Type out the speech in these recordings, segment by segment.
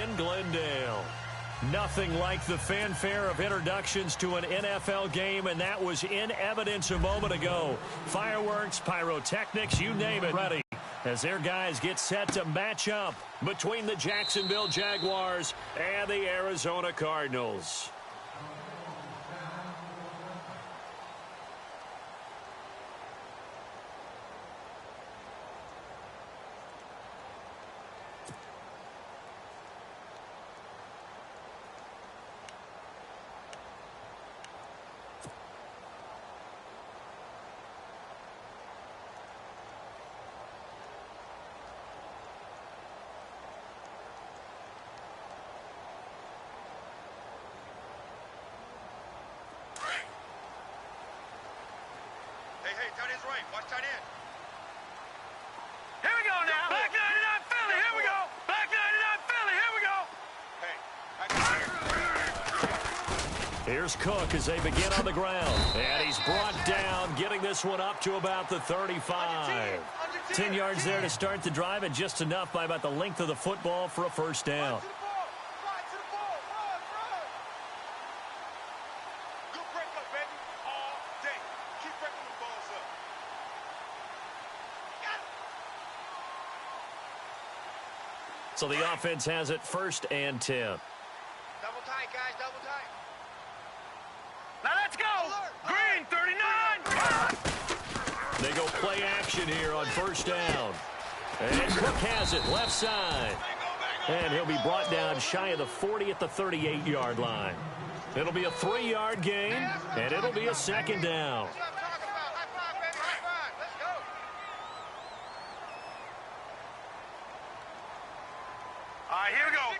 in Glendale. Nothing like the fanfare of introductions to an NFL game, and that was in evidence a moment ago. Fireworks, pyrotechnics, you name it, ready as their guys get set to match up between the Jacksonville Jaguars and the Arizona Cardinals. Hey, tight end's right. Watch tight end. Here we go now. Back 99 Philly. Here we go. Back 99 Philly. Here we go. Hey. Here's Cook as they begin on the ground. And he's brought down, getting this one up to about the 35. 10 yards there to start the drive, and just enough by about the length of the football for a first down. So the offense has it 1st and 10. Double tight, guys. Double tight. Now let's go. Green, 39. They go play action here on 1st down. And Cook has it left side. And he'll be brought down shy of the 40 at the 38-yard line. It'll be a 3-yard gain, and it'll be a 2nd down. All right, here we go.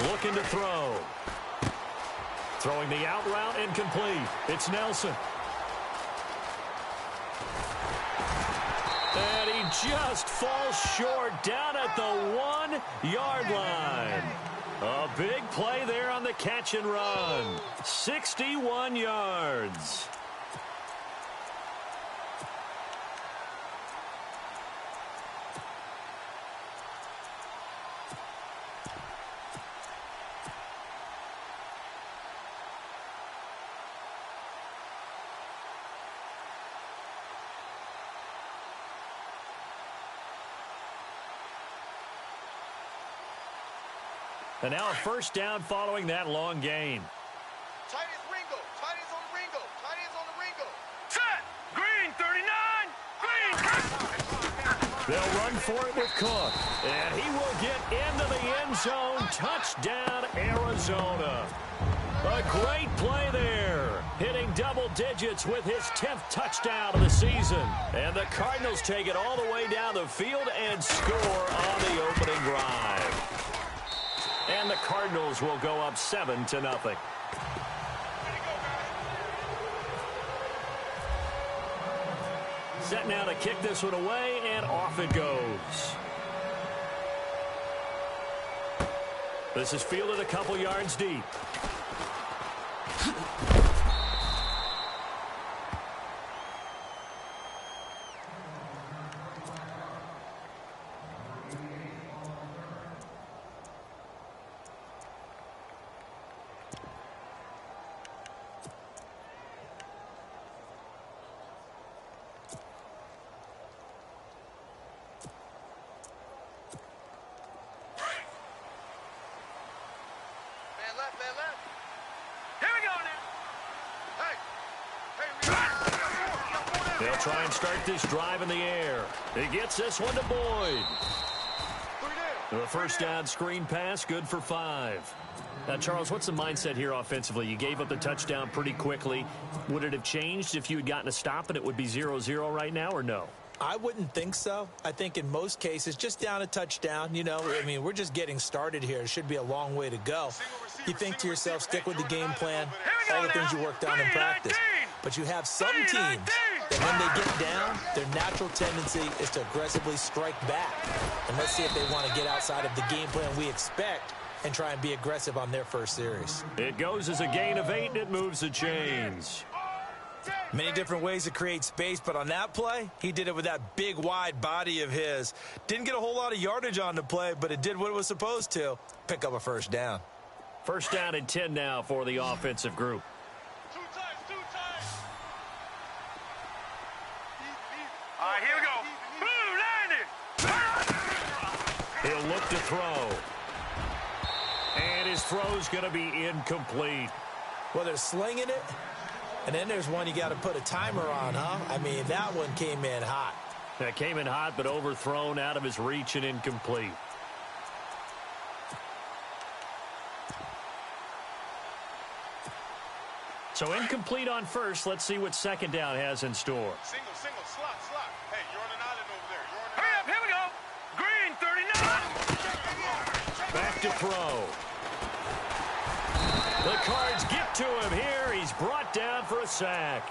3-19. Looking to throw. Throwing the out route incomplete. It's Nelson. And he just falls short down at the 1-yard line. A big play there on the catch and run. 61 yards. And now a 1st down following that long gain. Tight end's Ringo. Tight end's on the Ringo. Tight end's on the Ringo. Set. Green, 39. Green. They'll run for it with Cook. And he will get into the end zone. Touchdown, Arizona. A great play there. Hitting double digits with his 10th touchdown of the season. And the Cardinals take it all the way down the field and score on the opening drive. And the Cardinals will go up 7-0. Set now to kick this one away, and off it goes. This is fielded a couple yards deep. They'll try and start this drive in the air. He gets this one to Boyd. The 1st down screen pass, good for 5. Now, Charles, what's the mindset here offensively? You gave up the touchdown pretty quickly. Would it have changed if you had gotten a stop and it would be 0-0 right now, or no? I wouldn't think so. I think in most cases, just down a touchdown, you know, I mean, we're just getting started here. It should be a long way to go. You think to yourself, stick with the game plan, all the things you worked on in practice. But you have some teams that when they get down, their natural tendency is to aggressively strike back. And let's see if they want to get outside of the game plan we expect and try and be aggressive on their first series. It goes as a gain of 8, and it moves the chains. Many different ways to create space, but on that play, he did it with that big, wide body of his. Didn't get a whole lot of yardage on the play, but it did what it was supposed to. Pick up a first down. First down and 10 now for the offensive group. Two times. All right, here we go. Blue, landed. He'll look to throw. And his throw's going to be incomplete. Well, they're slinging it, and then there's one you got to put a timer on, huh? I mean, that one came in hot. That came in hot, but overthrown, out of his reach, and incomplete. So incomplete on first. Let's see what second down has in store. Single, slot. Hey, you're on an island over there. Hurry up, here we go. Green, 39. Back to throw. The Cards get to him here. He's brought down for a sack.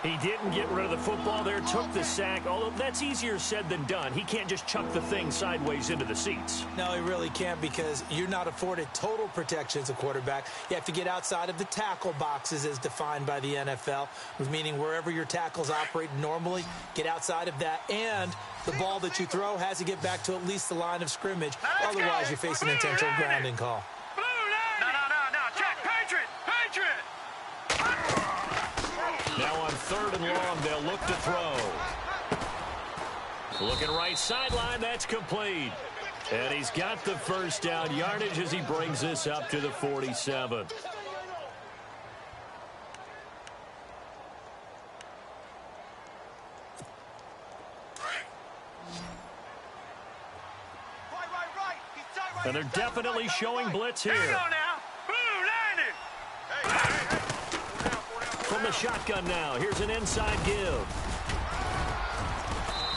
He didn't get rid of the football there, took the sack, although that's easier said than done. He can't just chuck the thing sideways into the seats. No, he really can't, because you're not afforded total protection as a quarterback. You have to get outside of the tackle boxes as defined by the NFL, meaning wherever your tackles operate normally, get outside of that, and the ball that you throw has to get back to at least the line of scrimmage. Otherwise, you're facing an intentional grounding call. No. Check. Patriot. Now on third and long, they'll look to throw. Looking right sideline, that's complete. And he's got the first down yardage as he brings this up to the 47. Right. And they're definitely showing blitz Here we here. go now. Blue, landed. From the shotgun now, here's an inside give.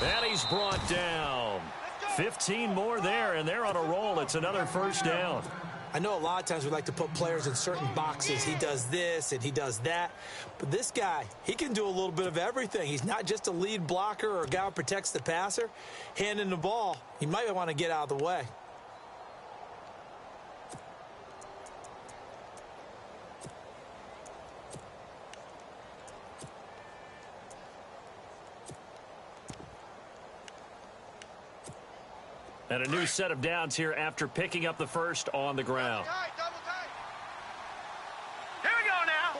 And he's brought down. 15 more there, and they're on a roll. It's another first down. I know a lot of times we like to put players in certain boxes. He does this and he does that. But this guy, he can do a little bit of everything. He's not just a lead blocker or a guy who protects the passer. Handing the ball, he might want to get out of the way. And a new set of downs here after picking up the first on the ground. Double time. Here we go now.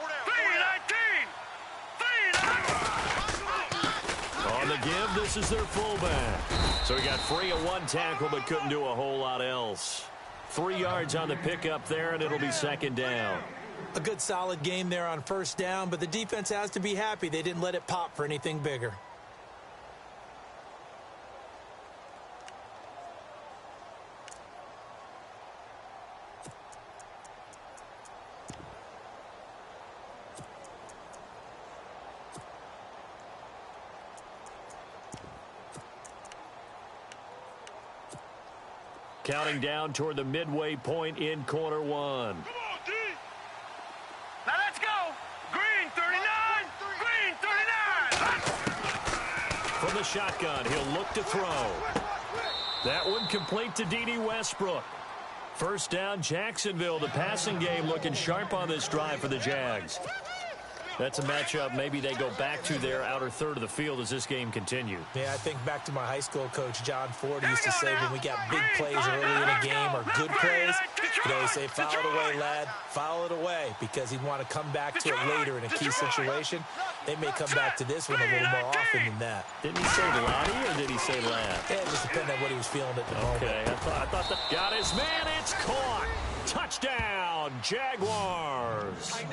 3-19. On the give, this is their fullback. So he got free of one tackle but couldn't do a whole lot else. 3 yards on the pickup there, and it'll be second down. A good solid game there on first down, but the defense has to be happy they didn't let it pop for anything bigger. Counting down toward the midway point in quarter one. Come on, D. Now let's go. Green, 39. Green, 39. From the shotgun, he'll look to throw. That one complete to D.D. Westbrook. First down, Jacksonville. The passing game looking sharp on this drive for the Jags. That's a matchup maybe they go back to their outer third of the field as this game continues. Yeah, I think back to my high school coach, John Ford, used to say when we got big plays early in a game or good plays, he'd always say, foul it away, lad, foul it away, because he'd want to come back to it later in a key situation. They may come back to this one a little more often than that. Didn't he say laddie or did he say lad? Yeah, it just depended on what he was feeling at the moment. Okay, I thought that got his man. It's caught. Touchdown, Jaguars. Tighten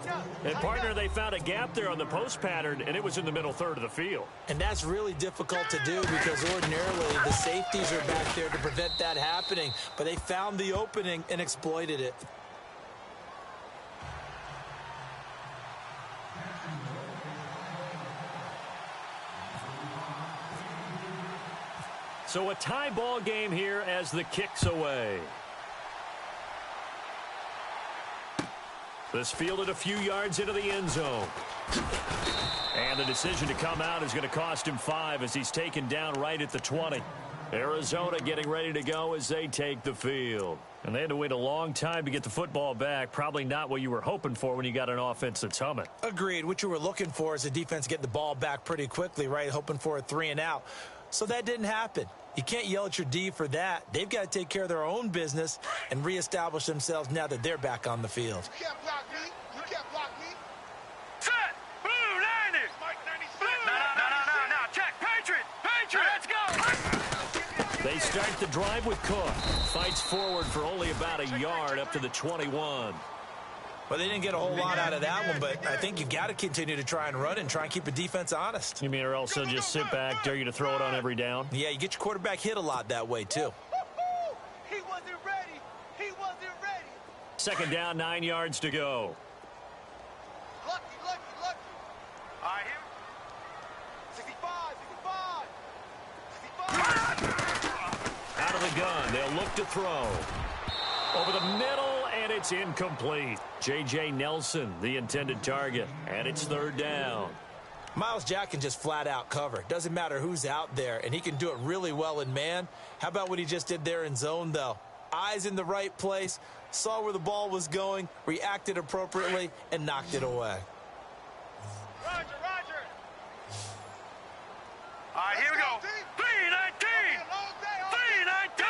up. And partner, they found a gap there on the post pattern, and it was in the middle third of the field. And that's really difficult to do because ordinarily the safeties are back there to prevent that happening. But they found the opening and exploited it. So a tie ball game here as the kick's away. This fielded a few yards into the end zone. And the decision to come out is going to cost him 5 as he's taken down right at the 20. Arizona getting ready to go as they take the field. And they had to wait a long time to get the football back. Probably not what you were hoping for when you got an offense that's humming. Agreed. What you were looking for is a defense getting the ball back pretty quickly, right? Hoping for a 3-and-out. So that didn't happen. You can't yell at your D for that. They've got to take care of their own business and reestablish themselves now that they're back on the field. You can't block me. You can't block me. Set! Blue 90! Mike 96. No. Check. Patriot! Let's go! They start the drive with Cook. Fights forward for only about a yard up to the 21. Well, they didn't get a whole lot out of that one, but I think you got to continue to try and run and try and keep the defense honest. You mean or also just sit back, dare you to throw it on every down? Yeah, you get your quarterback hit a lot that way, too. He wasn't ready. He wasn't ready. Second down, 9 yards to go. Lucky. All right, here. 65. Out of the gun, they'll look to throw. Over the middle, and it's incomplete. J.J. Nelson, the intended target, and it's third down. Miles Jack can just flat out cover. Doesn't matter who's out there, and he can do it really well in man. How about what he just did there in zone, though? Eyes in the right place, saw where the ball was going, reacted appropriately, and knocked it away. Roger. All right, here we go. 319! 319!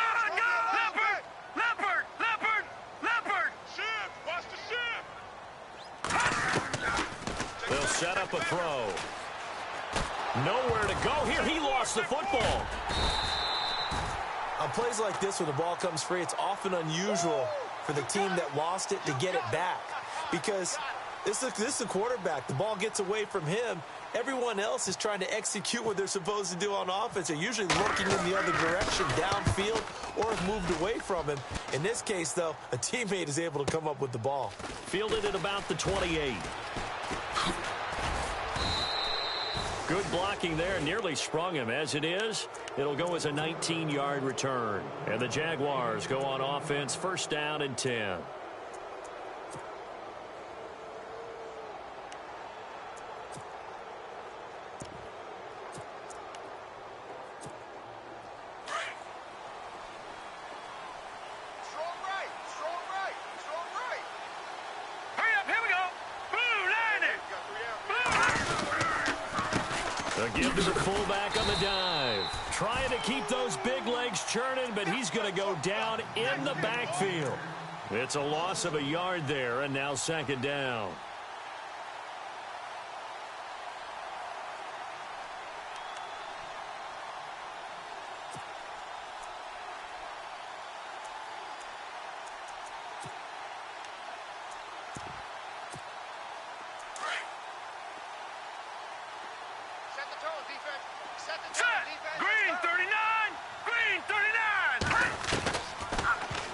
Leopard! Ship. Watch the ship. They'll set up a throw. Nowhere to go here. He lost the football. On plays like this, when the ball comes free, it's often unusual for the team that lost it to get it back. Because this is the quarterback. The ball gets away from him. Everyone else is trying to execute what they're supposed to do on offense. They're usually looking in the other direction, downfield, or have moved away from him. In this case, though, a teammate is able to come up with the ball. Fielded at about the 28. Good blocking there. Nearly sprung him. As it is, it'll go as a 19-yard return. And the Jaguars go on offense, first down and 10. Give to the fullback on the dive. Trying to keep those big legs churning, but he's going to go down in the backfield. It's a loss of a yard there, and now second down.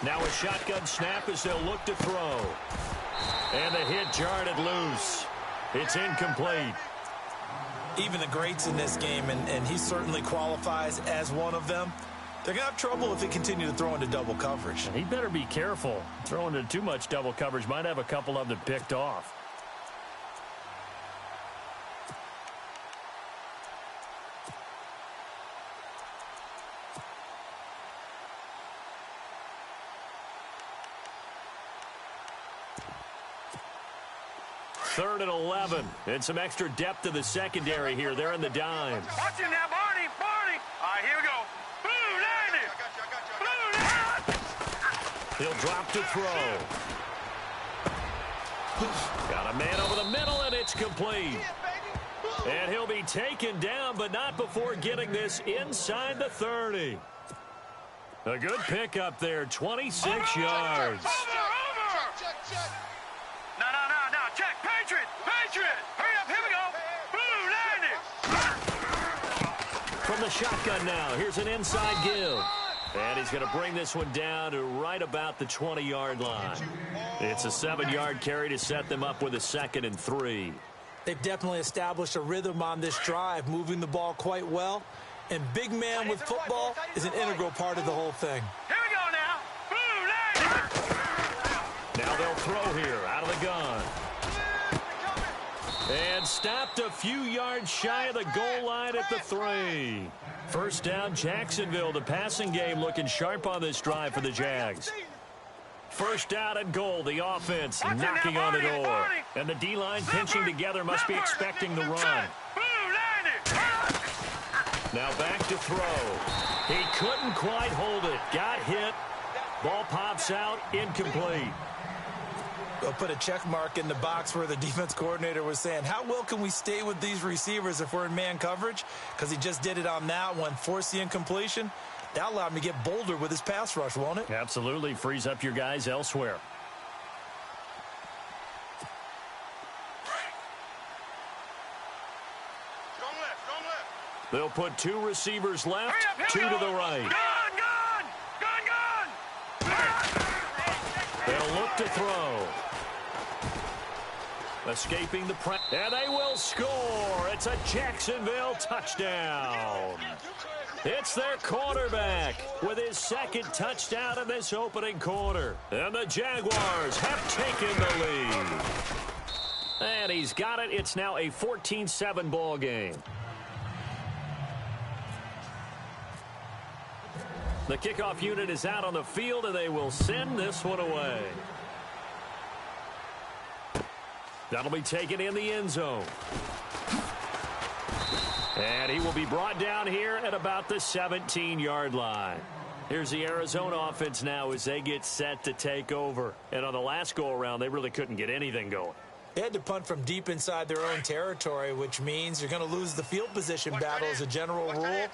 Now a shotgun snap as they'll look to throw. And the hit jarred it loose. It's incomplete. Even the greats in this game, and he certainly qualifies as one of them, they're going to have trouble if they continue to throw into double coverage. He better be careful. Throwing into too much double coverage might have a couple of them picked off. Third and 11. And some extra depth to the secondary here. They're in the dime. Watch him now, Barney. All right, here we go. Blue 90. He'll drop to throw. Got a man over the middle, and it's complete. And he'll be taken down, but not before getting this inside the 30. A good pickup there, 26 yards. Check. No. Check. Patriot. Hurry up. Here we go. Blue 90. From the shotgun now, here's an inside give. And he's going to bring this one down to right about the 20-yard line. It's a 7-yard carry to set them up with a 2nd and 3. They've definitely established a rhythm on this drive, moving the ball quite well. And big man with football is an integral part of the whole thing. Here we go now. Blue 90. Now they'll throw here out of the gun. And stopped a few yards shy of the goal line at the 3. First down, Jacksonville. The passing game looking sharp on this drive for the Jags. First down and goal. The offense knocking on the door. And the D-line pinching together must be expecting the run. Now back to throw. He couldn't quite hold it. Got hit. Ball pops out. Incomplete. They'll put a check mark in the box where the defense coordinator was saying, how well can we stay with these receivers if we're in man coverage? Because he just did it on that one, forced the incompletion. That allowed him to get bolder with his pass rush, won't it? Absolutely. Frees up your guys elsewhere. Strong left, strong left. They'll put two receivers left, two to the right. They'll look to throw. Escaping the press. And they will score. It's a Jacksonville touchdown. It's their quarterback with his second touchdown in this opening quarter. And the Jaguars have taken the lead. And he's got it. It's now a 14-7 ball game. The kickoff unit is out on the field, and they will send this one away. That'll be taken in the end zone. And he will be brought down here at about the 17-yard line. Here's the Arizona offense now as they get set to take over. And on the last go-around, they really couldn't get anything going. They had to punt from deep inside their own territory, which means you're going to lose the field position battle as a general rule.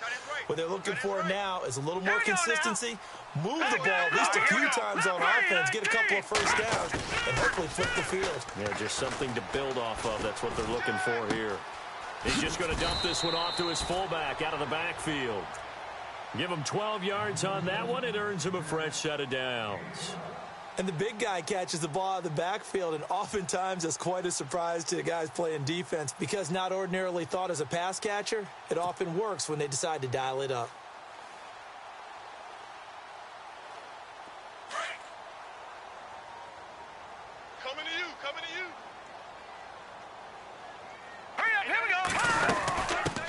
What they're looking for now is a little more consistency, move the ball at least a few times on offense, get a couple of first downs, and hopefully flip the field. Yeah, just something to build off of. That's what they're looking for here. He's just going to dump this one off to his fullback out of the backfield. Give him 12 yards on that one. It earns him a fresh set of downs. And the big guy catches the ball out of the backfield, and oftentimes that's quite a surprise to the guys playing defense because not ordinarily thought as a pass catcher, it often works when they decide to dial it up. Coming to you, coming to you. Hurry up, here we go.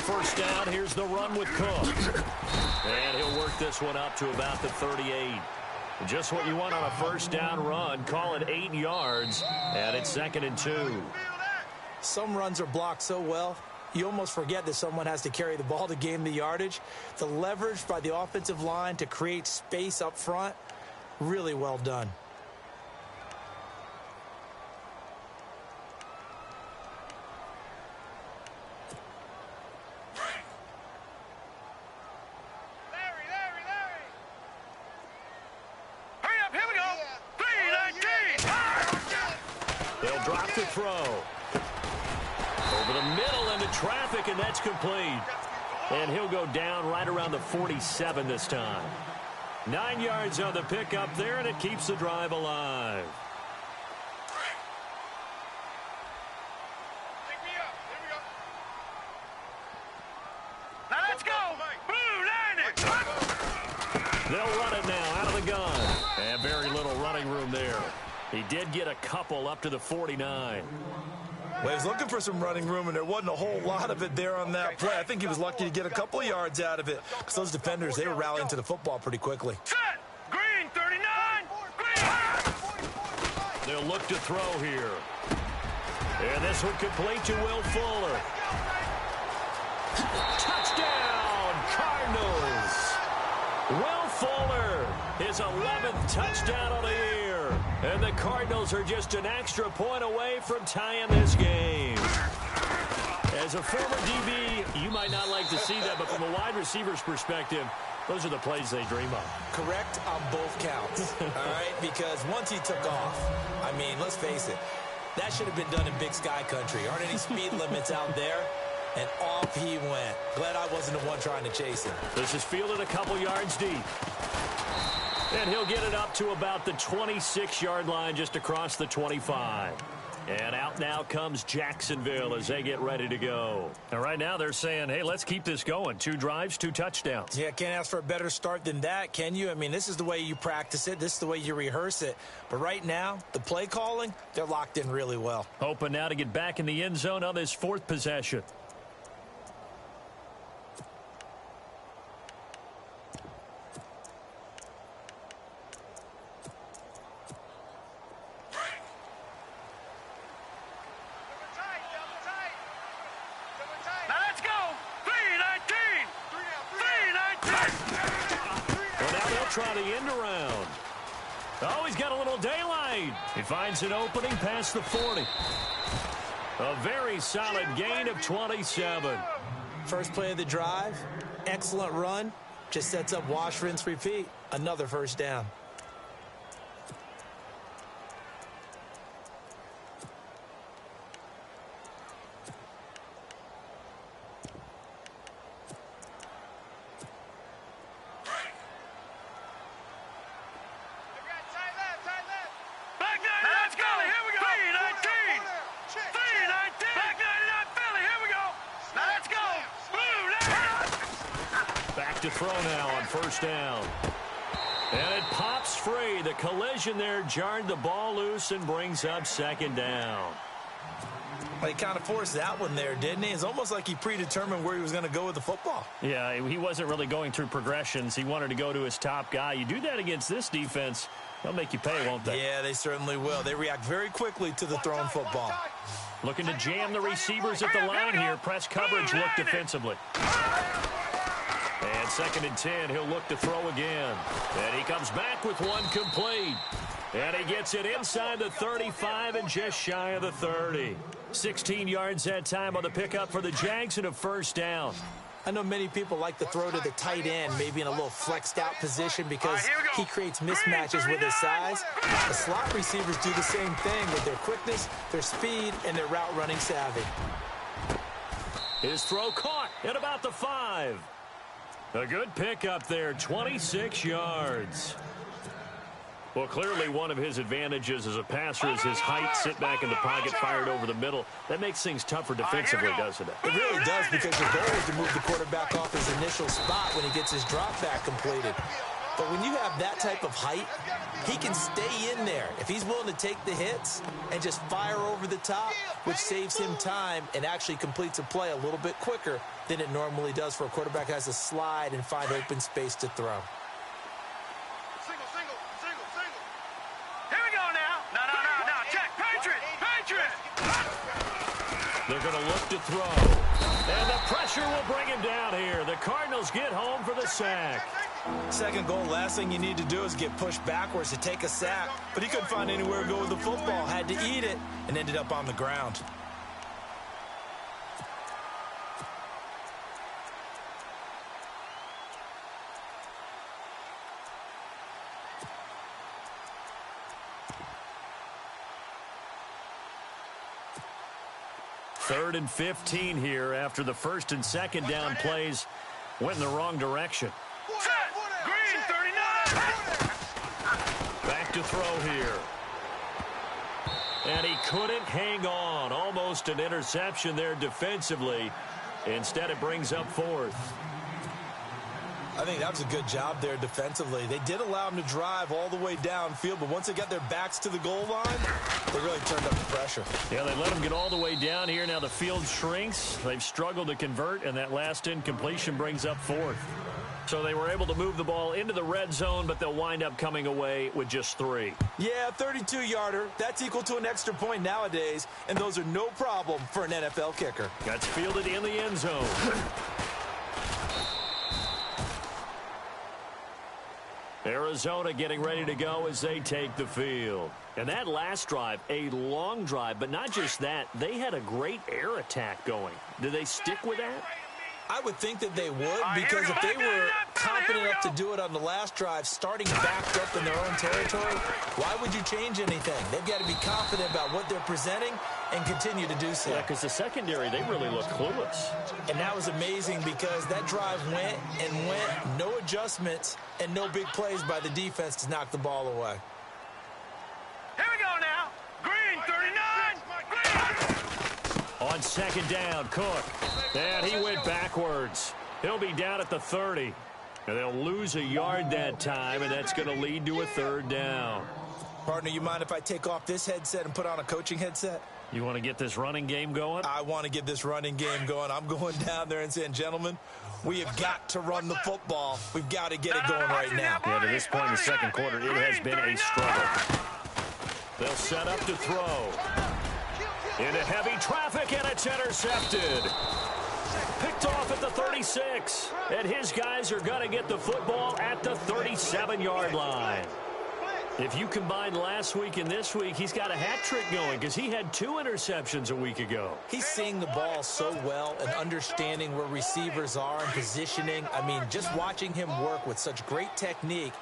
First down, here's the run with Cook. And he'll work this one up to about the 38. Just what you want on a first down run. Call it 8 yards, and it's 2nd and 2. Some runs are blocked so well, you almost forget that someone has to carry the ball to gain the yardage. The leverage by the offensive line to create space up front, really well done. Throw. Over the middle into traffic, and that's complete. And he'll go down right around the 47 this time. 9 yards on the pickup there, and it keeps the drive alive. Pick me up. Here we go. Now let's go. Blue 90. They'll run it now out of the gun. And very little running room there. He did get a couple up to the 49. Well, he was looking for some running room, and there wasn't a whole lot of it there on that play. I think he was lucky to get a couple of yards out of it because those defenders, they were rallying to the football pretty quickly. Set. Green 39. Green. They'll look to throw here. And this one complete to Will Fuller. Touchdown, Cardinals. Will Fuller, his 11th touchdown of the year. And the Cardinals are just an extra point away from tying this game. As a former DB, you might not like to see that, but from a wide receiver's perspective, those are the plays they dream of. Correct on both counts, all right? Because once he took off, I mean, let's face it, that should have been done in Big Sky Country. Aren't any speed limits out there? And off he went. Glad I wasn't the one trying to chase him. This is fielded a couple yards deep. And he'll get it up to about the 26-yard line just across the 25. And out now comes Jacksonville as they get ready to go. And right now they're saying, hey, let's keep this going. 2 drives, 2 touchdowns. Yeah, can't ask for a better start than that, can you? I mean, this is the way you practice it. This is the way you rehearse it. But right now, the play calling, they're locked in really well. Hoping now to get back in the end zone on this 4th possession. try the end around. Oh, he's got a little daylight. He finds an opening past the 40. A very solid gain of 27. First play of the drive, excellent run. Just sets up wash, rinse, repeat. Another first down. To throw now on first down. And it pops free. The collision there jarred the ball loose and brings up second down. Well, he kind of forced that one there, didn't he? It's almost like he predetermined where he was going to go with the football. Yeah, he wasn't really going through progressions. He wanted to go to his top guy. You do that against this defense, they'll make you pay, won't they? Yeah, they certainly will. They react very quickly to the thrown football. Looking to jam the receivers at the line here. Press coverage look defensively. And 2nd and 10, he'll look to throw again. And he comes back with one complete. And he gets it inside the 35 and just shy of the 30. 16 yards that time on the pickup for the Jags and a first down. I know many people like to throw to the tight end, maybe in a little flexed out position because he creates mismatches with his size. The slot receivers do the same thing with their quickness, their speed, and their route running savvy. His throw caught at about the 5. A good pickup there, 26 yards. Well, clearly one of his advantages as a passer is his height, sit back in the pocket, fired over the middle. That makes things tougher defensively, doesn't it? It really does, because your goal is to move the quarterback off his initial spot when he gets his drop back completed. But when you have that type of height, he can stay in there if he's willing to take the hits and just fire over the top, which saves him time and actually completes a play a little bit quicker than it normally does for a quarterback who has to slide and find open space to throw. Here we go now. No. Check. Patriot. They're going to look to throw. And the pressure will bring him down here. The Cardinals get home for the sack. Second goal, last thing you need to do is get pushed backwards to take a sack. But he couldn't find anywhere to go with the football. Had to eat it and ended up on the ground. Third and 15 here after the first and second down plays went in the wrong direction. Green 39. Back to throw here. And he couldn't hang on. Almost an interception there defensively. Instead, it brings up fourth. I think that was a good job there defensively. They did allow him to drive all the way downfield, but once they got their backs to the goal line, they really turned up the pressure. Yeah, they let him get all the way down here. Now the field shrinks. They've struggled to convert, and that last incompletion brings up fourth. So they were able to move the ball into the red zone, but they'll wind up coming away with just 3. Yeah, 32-yarder. That's equal to an extra point nowadays, and those are no problem for an NFL kicker. That's fielded in the end zone. Arizona getting ready to go as they take the field. And that last drive, a long drive, but not just that. They had a great air attack going. Do they stick with that? I would think that they would, because if they were confident enough to do it on the last drive, starting backed up in their own territory, why would you change anything? They've got to be confident about what they're presenting and continue to do so. Yeah, because the secondary, they really look clueless. And that was amazing because that drive went and went, no adjustments and no big plays by the defense to knock the ball away. Here we go now. Green 39. Green. On second down, Cook. And he went backwards. He'll be down at the 30. And they'll lose a yard that time, and that's going to lead to a third down. Partner, you mind if I take off this headset and put on a coaching headset? You want to get this running game going? I want to get this running game going. I'm going down there and saying, gentlemen, we have got to run the football. We've got to get it going right now. Yeah, to this point in the second quarter, it has been a struggle. They'll set up to throw. Into heavy traffic, and it's intercepted. Picked off at the 36. And his guys are going to get the football at the 37-yard line. If you combine last week and this week, he's got a hat trick going because he had 2 interceptions a week ago. He's seeing the ball so well and understanding where receivers are and positioning. I mean, just watching him work with such great technique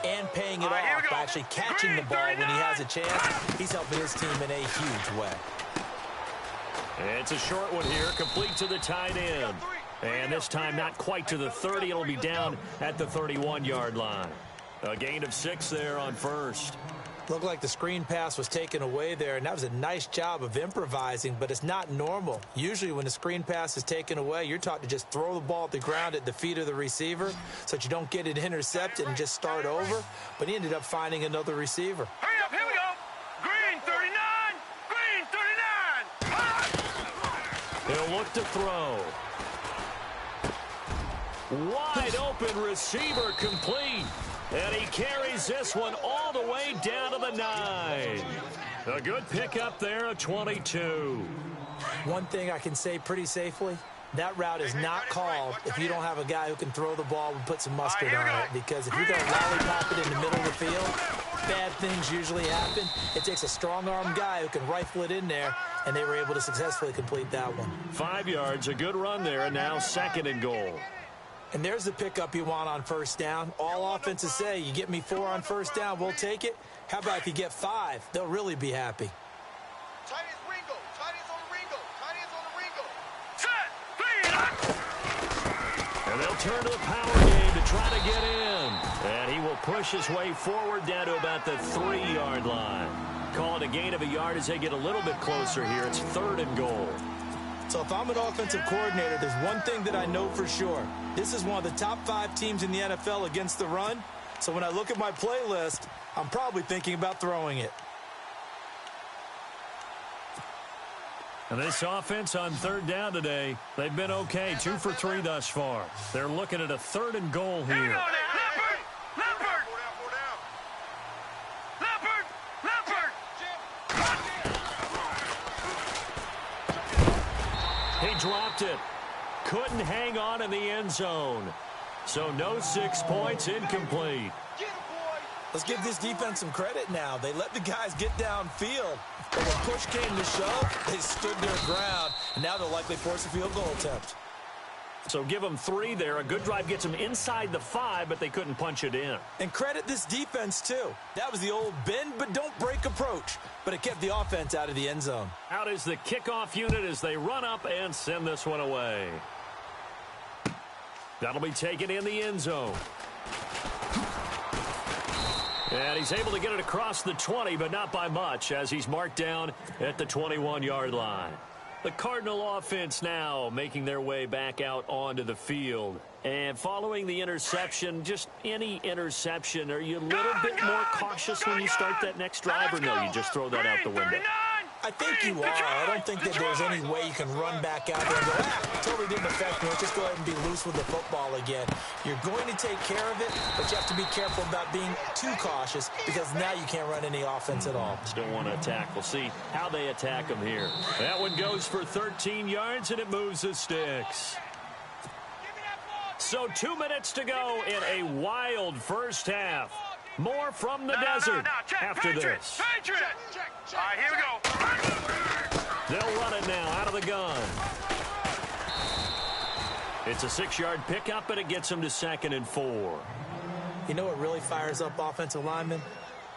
and paying it off by actually catching the ball when he has a chance, he's helping his team in a huge way. It's a short one here, complete to the tight end. And this time not quite to the 30. It'll be down at the 31-yard line. A gain of 6 there on first. Looked like the screen pass was taken away there, and that was a nice job of improvising, but it's not normal. Usually when the screen pass is taken away, you're taught to just throw the ball at the ground at the feet of the receiver so that you don't get it intercepted and just start over, but he ended up finding another receiver. Hurry up, here we go. Green 39. Green 39. He'll look to throw. Wide open receiver complete. And he carries this one all the way down to the 9. A good pickup there of 22. One thing I can say pretty safely, that route is not called if you don't have a guy who can throw the ball and put some mustard on it. Because if you're going to lollipop it in the middle of the field, bad things usually happen. It takes a strong-armed guy who can rifle it in there, and they were able to successfully complete that one. 5 yards, a good run there, and now 2nd and goal. And there's the pickup you want on first down. All offenses say, you get me 4 on first down, we'll take it. How about if you get 5? They'll really be happy. Tight ends Ringo. Tight ends on the Ringo. Tight ends on the Ringo. Set. 3. And they'll turn to the power game to try to get in. And he will push his way forward down to about the 3-yard line. Call it a gain of a yard as they get a little bit closer here. It's 3rd and goal. So if I'm an offensive coordinator, there's one thing that I know for sure. This is one of the top 5 teams in the NFL against the run. So when I look at my playlist, I'm probably thinking about throwing it. And this offense on 3rd down today, they've been okay. 2 for 3 thus far. They're looking at a 3rd and goal here. Leopard. He dropped it. Couldn't hang on in the end zone. So no 6 points, incomplete. Let's give this defense some credit now. They let the guys get downfield. But when push came to shove, they stood their ground. And now they'll likely force a field goal attempt. So give them 3 there. A good drive gets them inside the 5, but they couldn't punch it in. And credit this defense, too. That was the old bend but don't break approach. But it kept the offense out of the end zone. Out is the kickoff unit as they run up and send this one away. That'll be taken in the end zone. And he's able to get it across the 20, but not by much, as he's marked down at the 21-yard line. The Cardinal offense now making their way back out onto the field. And following the interception, just any interception, are you a little bit more cautious when you start that next drive, or no, you just throw that out the window? I think you are. I don't think that there's any way you can run back out there and go, totally didn't affect me. Let's just go ahead and be loose with the football again. You're going to take care of it, but you have to be careful about being too cautious because now you can't run any offense at all. Still want to attack. We'll see how they attack them here. That one goes for 13 yards, and it moves the sticks. So 2 minutes to go in a wild first half. More from the desert after this. Patriot. All right, here we go. They'll run it now out of the gun. It's a 6-yard pickup, and it gets them to 2nd and 4. You know what really fires up offensive linemen?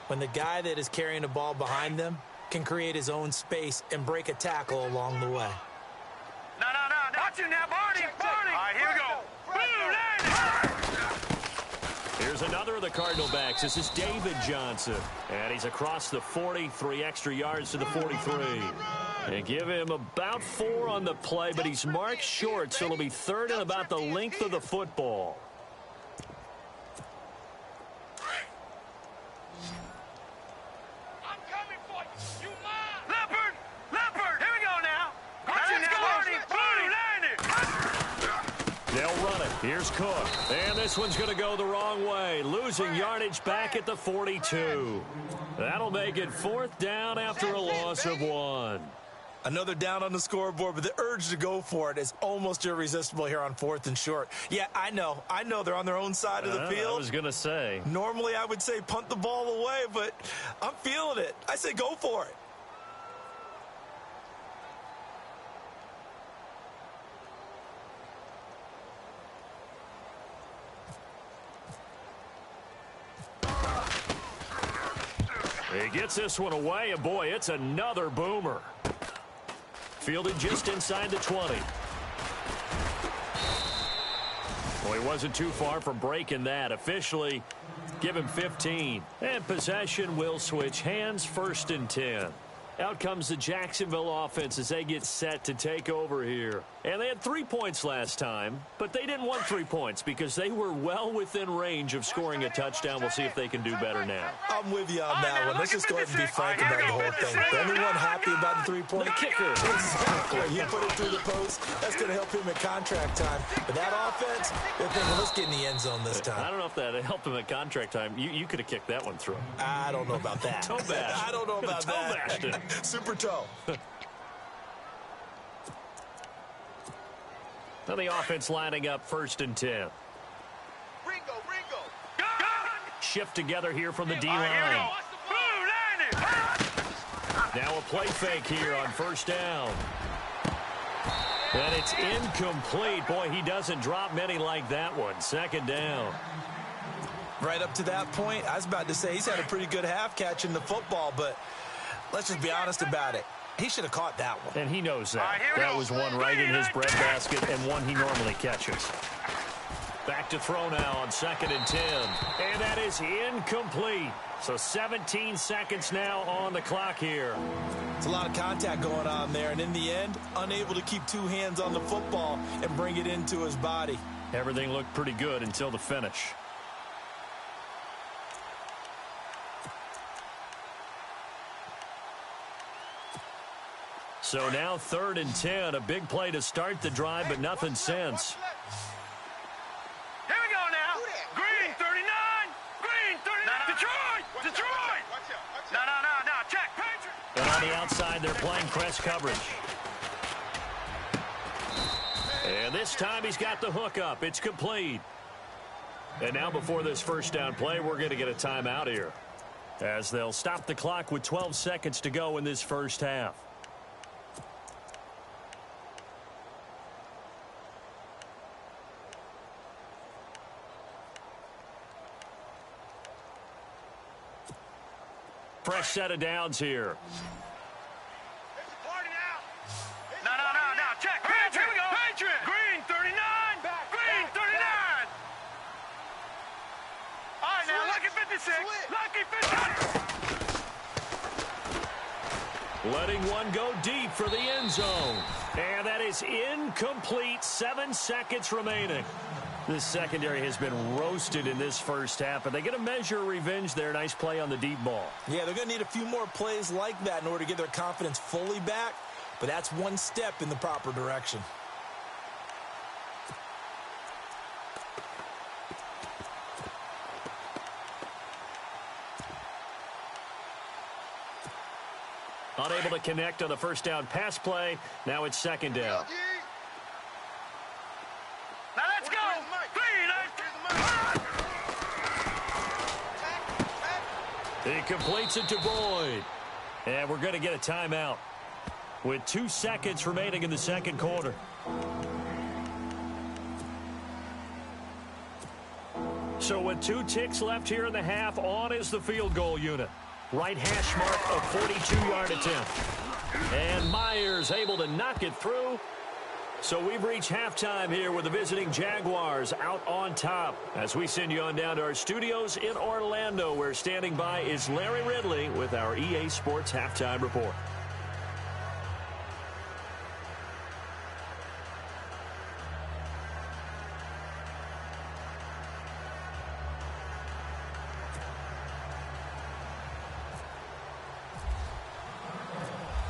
When the guy that is carrying the ball behind them can create his own space and break a tackle along the way. No. Watch it now, Barney. All right, here we go. Here's another of the Cardinal backs. This is David Johnson. And he's across the 40, 3 extra yards to the 43. They give him about 4 on the play, but he's marked short, so it'll be 3rd and about the length of the football. I'm coming for you. You mine. Leopard. Here we go now. Watch it now, Barney. They'll run it. Here's Cook. And this one's going to go the wrong way. Losing yardage back at the 42. That'll make it 4th down after a loss of 1. I know they're down on the scoreboard, but the urge to go for it is almost irresistible here on 4th and short. Yeah, I know they're on their own side of the field. I was going to say. Normally I would say punt the ball away, but I'm feeling it. I say go for it. He gets this one away, and boy, it's another boomer. Fielded just inside the 20. Well, he wasn't too far from breaking that. Officially, give him 15. And possession will switch hands, 1st and 10. Out comes the Jacksonville offense as they get set to take over here. And they had 3 points last time, but they didn't want 3 points because they were well within range of scoring a touchdown. We'll see if they can do better now. I'm with you on that one. Let's just go ahead and be frank about the whole thing. The only one happy about the 3-point kicker. Exactly. You put it through the post. That's going to help him at contract time. But that offense, they're thinking, let's get in the end zone this time. I don't know if that helped him at contract time. You could have kicked that one through. I don't know about that. Toe bash. I don't know about Toe that. bashed it. Super toe. Now the offense lining up 1st and 10. Ringo. Shift together here from the D-line. Now a play fake here on 1st down. And it's incomplete. Boy, he doesn't drop many like that one. 2nd down. Right up to that point, I was about to say he's had a pretty good half catching the football, but let's just be honest about it. He should have caught that one. And he knows that. That was one right in his breadbasket and one he normally catches. Back to throw now on 2nd and 10. And that is incomplete. So 17 seconds now on the clock here. It's a lot of contact going on there, and in the end, unable to keep 2 hands on the football and bring it into his body. Everything looked pretty good until the finish. So now 3rd and 10. A big play to start the drive, but nothing since. Here we go now. Green 39. Green 39. Detroit. No. Check. Patriot. And on the outside, they're playing press coverage. And this time he's got the hook up. It's complete. And now before this 1st down play, we're going to get a timeout here, as they'll stop the clock with 12 seconds to go in this 1st half. Fresh set of downs here. It's a party now. No. Check. Patriot. Here we go. Patriot. Green 39. Green 39. All right, now, lucky 56. Lucky 50. Letting one go deep for the end zone. And that is incomplete. 7 seconds remaining. This secondary has been roasted in this 1st half, but they get a measure of revenge there. Nice play on the deep ball. Yeah, they're going to need a few more plays like that in order to get their confidence fully back, but that's one step in the proper direction. Unable to connect on the 1st down pass play. Now it's 2nd down. Now let's go. He completes it to Boyd. And we're going to get a timeout with 2 seconds remaining in the 2nd quarter. So with 2 ticks left here in the half, on is the field goal unit. Right hash mark of 42-yard attempt. And Myers able to knock it through. So we've reached halftime here with the visiting Jaguars out on top. As we send you on down to our studios in Orlando, where standing by is Larry Ridley with our EA Sports Halftime Report.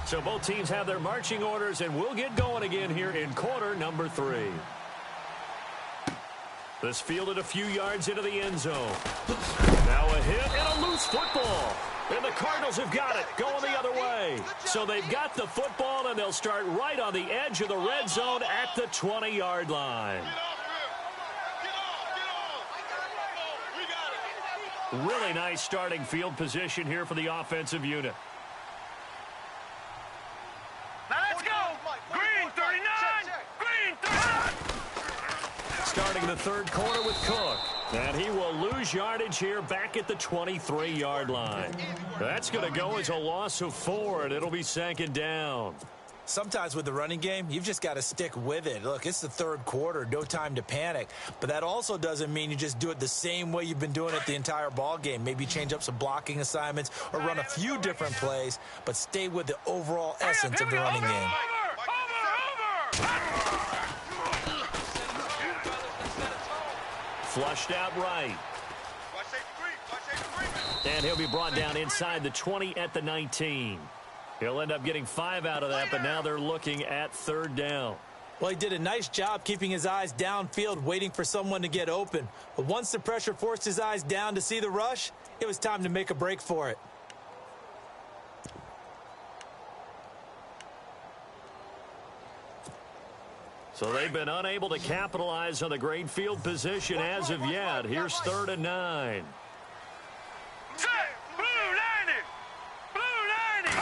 So both teams have their marching orders, and we'll get going again here in quarter number 3. This fielded a few yards into the end zone. Now a hit and a loose football. And the Cardinals have got it, going the other way. So they've got the football, and they'll start right on the edge of the red zone at the 20-yard line. Really nice starting field position here for the offensive unit. Now let's go. Green 39. Green 39. Starting the third quarter with Cook. And he will lose yardage here back at the 23-yard line. That's going to go as a loss of 4, and it'll be second down. Sometimes with the running game, you've just got to stick with it. Look, it's the third quarter, no time to panic. But that also doesn't mean you just do it the same way you've been doing it the entire ball game. Maybe change up some blocking assignments or run a few different plays, but stay with the overall essence of the running game. Flushed out right. And he'll be brought down inside the 20 at the 19. He'll end up getting 5 out of that, but now they're looking at third down. Well, he did a nice job keeping his eyes downfield, waiting for someone to get open. But once the pressure forced his eyes down to see the rush, it was time to make a break for it. So they've been unable to capitalize on the great field position as of yet. Here's 3rd and 9. Blue 90. Blue 90.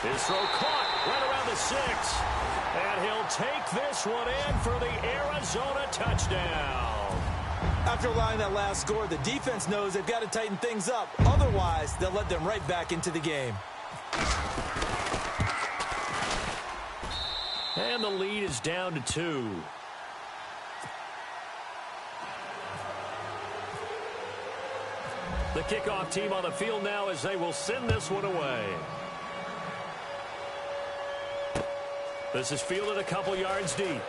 His throw caught right around the 6. And he'll take this one in for the Arizona touchdown. After allowing that last score, the defense knows they've got to tighten things up. Otherwise, they'll let them right back into the game. And the lead is down to 2. The kickoff team on the field now as they will send this one away. This is fielded a couple yards deep.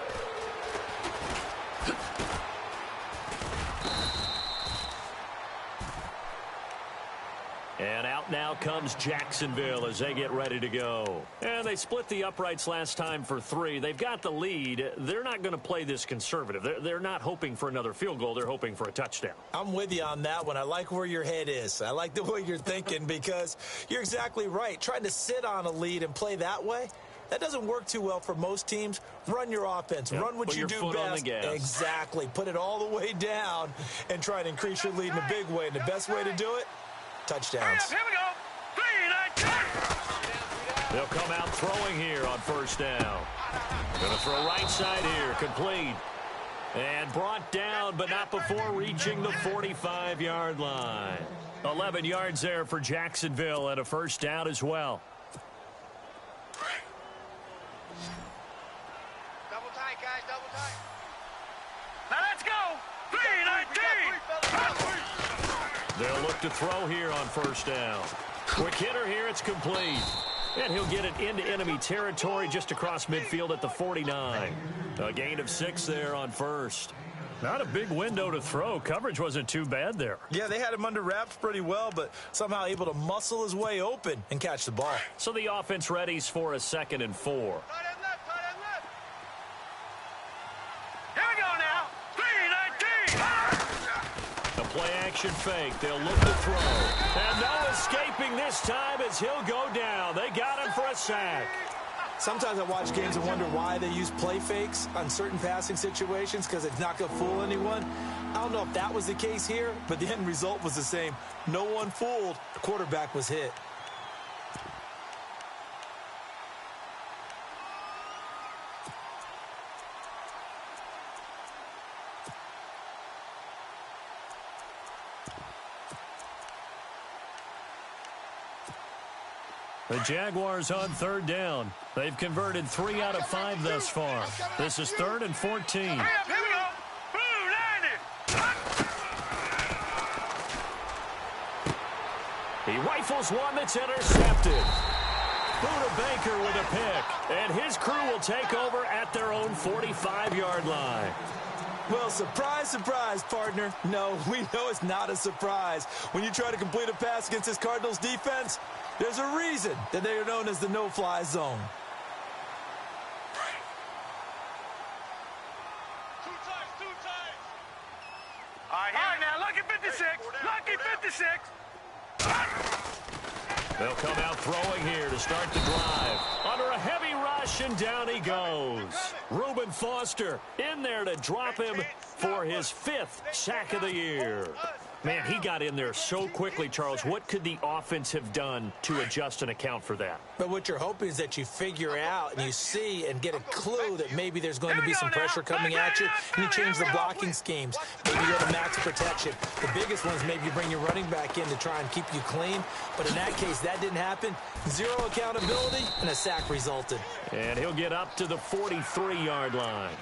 And out now comes Jacksonville as they get ready to go. And they split the uprights last time for 3. They've got the lead. They're not going to play this conservative. They're not hoping for another field goal. They're hoping for a touchdown. I'm with you on that one. I like where your head is. I like the way you're thinking because you're exactly right. Trying to sit on a lead and play that way, that doesn't work too well for most teams. Run your offense. Yep. Run what you do best. Exactly. Put it all the way down and try to increase your lead in a big way. And the best way to do it, touchdowns. Here we go. 3, 9, 10. They'll come out throwing here on first down. Going to throw right side here. Complete. And brought down, but not before reaching the 45-yard line. 11 yards there for Jacksonville and a first down as well. Double tight, guys, double tight. Now let's go. 3, 19. They'll look to throw here on first down. Quick hitter here, it's complete. And he'll get it into enemy territory just across midfield at the 49. A gain of 6 there on first. Not a big window to throw. Coverage wasn't too bad there. Yeah, they had him under wraps pretty well, but somehow able to muscle his way open and catch the ball. So the offense readies for a 2nd and 4. Tight end left, tight end left. Here we go now. 3, 19. The play action fake. They'll look to throw. And no escaping this time as he'll go down. They got him for a sack. Sometimes I watch games and wonder why they use play fakes on certain passing situations because it's not going to fool anyone. I don't know if that was the case here, but the end result was the same. No one fooled. The quarterback was hit. The Jaguars on third down. They've converted 3 out of 5 thus far. This is 3rd and 14. Here we go. Blue 90. He rifles one that's intercepted. Buda Baker with a pick. And his crew will take over at their own 45-yard line. Well, surprise, surprise, partner. No, we know it's not a surprise. When you try to complete a pass against this Cardinals defense, there's a reason that they are known as the no-fly zone. All right, now, lucky 56. Lucky 56. They'll come out throwing here to start the drive. Under a heavy rush, and down he goes. Reuben Foster in there to drop him for his 5th sack of the year. Man, he got in there so quickly, Charles. What could the offense have done to adjust and account for that? But what you're hoping is that you figure out and you see and get a clue that maybe there's going to be some pressure coming at you, and you change the blocking schemes. Maybe you go to max protection. The biggest one is maybe you bring your running back in to try and keep you clean. But in that case, that didn't happen. 0 accountability, and a sack resulted. And he'll get up to the 43-yard line.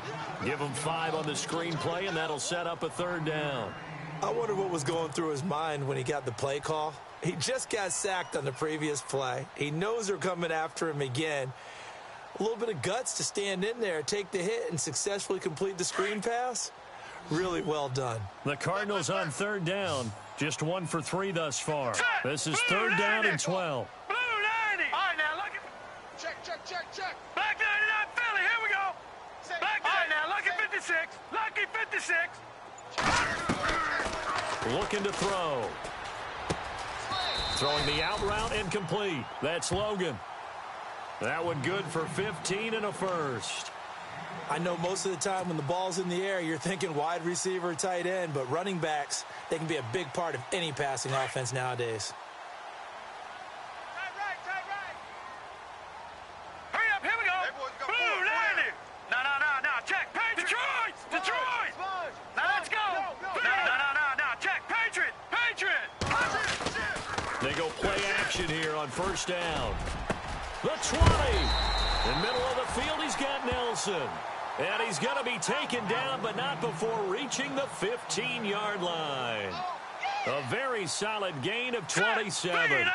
Give him 5 on the screenplay, and that'll set up a 3rd down. I wonder what was going through his mind when he got the play call. He just got sacked on the previous play. He knows they're coming after him again. A little bit of guts to stand in there, take the hit, and successfully complete the screen pass. Really well done. The Cardinals on 3rd down. Just 1 for 3 thus far. This is 3rd down and 12. Blue 90. All right, now, lucky. Check. Black 99 Philly. Here we go. Black 99. Now, lucky 56. Lucky 56. Looking to throw. Throwing the out route incomplete. That's Logan. That one good for 15 and a 1st. I know most of the time when the ball's in the air, you're thinking wide receiver, tight end, but running backs, they can be a big part of any passing offense nowadays. Right. Hurry up, here we go. Blue 90. No. Check. Detroit. Now, let's go. No. Check. Patriot. They go play action here on 1st down. The 20. In middle of the field, he's got Nelson. And he's going to be taken down, but not before reaching the 15-yard line. A very solid gain of 27. 3-19.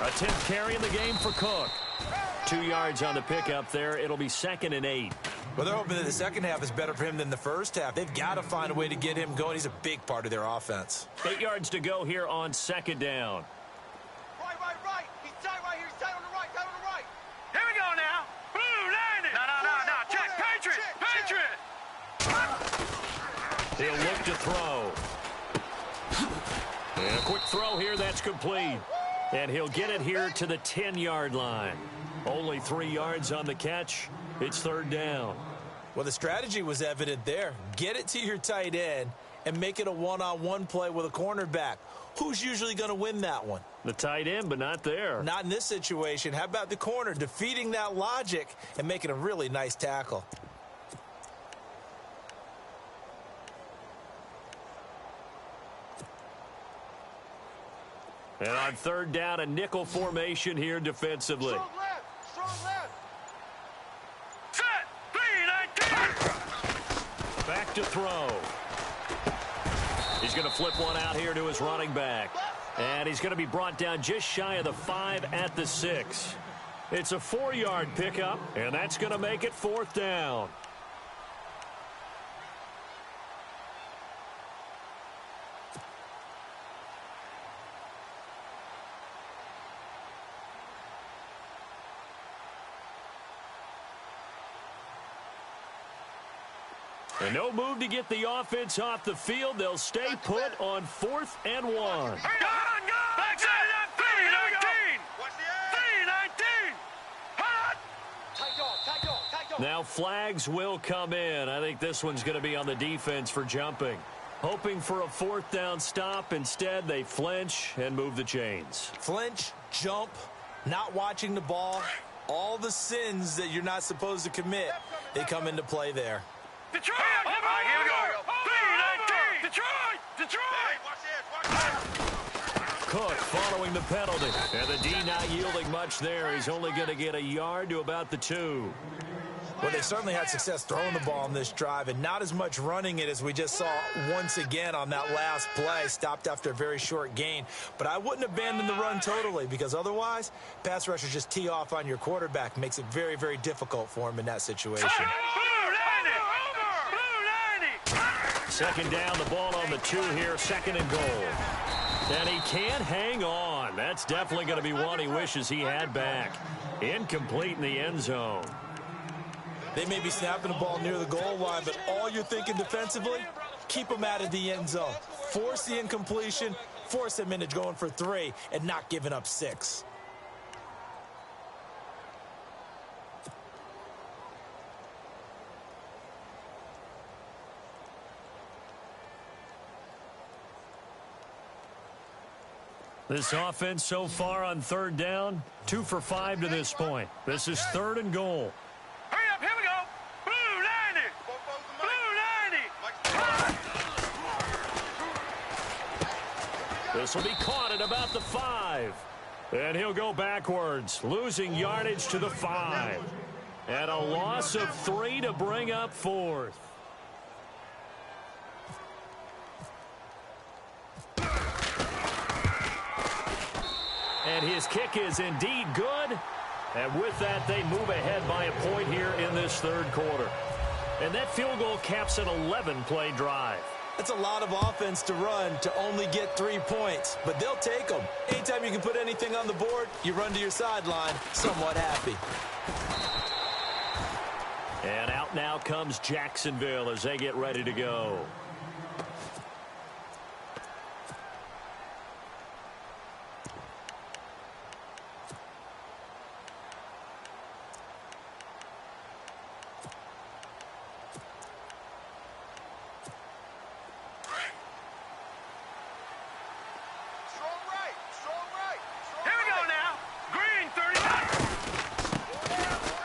A 10th carry in the game for Cook. 2 yards on the pickup there. It'll be 2nd and 8. Well, they're hoping that the second half is better for him than the first half. They've got to find a way to get him going. He's a big part of their offense. 8 yards to go here on 2nd down. Right. He's tight right here. He's tight on the right. Here we go now. Blue 90. No. Check. Patriot. He'll look to throw. And a quick throw here. That's complete. And he'll get it here to the 10-yard line. Only 3 yards on the catch. It's 3rd down. Well, the strategy was evident there. Get it to your tight end and make it a one-on-one play with a cornerback. Who's usually going to win that one? The tight end, but not there. Not in this situation. How about the corner defeating that logic and making a really nice tackle? And on 3rd down, a nickel formation here defensively. Strong left. Set. 3-19. Back to throw. He's going to flip one out here to his running back. And he's going to be brought down just shy of the 5 at the 6. It's a 4-yard pickup, and that's going to make it 4th down. And no move to get the offense off the field. They'll stay put on 4th and 1. Go! Backside of that 3-19. Watch the edge. 3-19. Hot. Tight dog. Now flags will come in. I think this one's going to be on the defense for jumping. Hoping for a 4th down stop. Instead, they flinch and move the chains. Flinch, jump, not watching the ball. All the sins that you're not supposed to commit, they come into play there. Detroit! All right, here we go. 3-19. Detroit! Hey, watch the edge. Cook following the penalty. And the D not yielding much there. He's only going to get a yard to about the 2. Well, they certainly had success throwing the ball on this drive and not as much running it as we just saw once again on that last play. Stopped after a very short gain. But I wouldn't abandon the run totally because otherwise, pass rushers just tee off on your quarterback. Makes it very, very difficult for him in that situation. Second down, the ball on the 2 here, 2nd and goal. And he can't hang on. one. That's definitely going to be one he wishes he had back. Incomplete in the end zone. They may be snapping the ball near the goal line, but all you're thinking defensively, keep them out of the end zone. Force the incompletion, force them into going for 3 and not giving up 6. This offense so far on third down, 2 for 5 to this point. This is 3rd and goal. Hurry up, here we go. Blue 90. Blue 90. This will be caught at about the 5. And he'll go backwards, losing yardage to the 5. And a loss of 3 to bring up 4th. And his kick is indeed good. And with that, they move ahead by a point here in this 3rd quarter. And that field goal caps an 11-play drive. That's a lot of offense to run to only get 3 points, but they'll take them. Anytime you can put anything on the board, you run to your sideline somewhat happy. And out now comes Jacksonville as they get ready to go.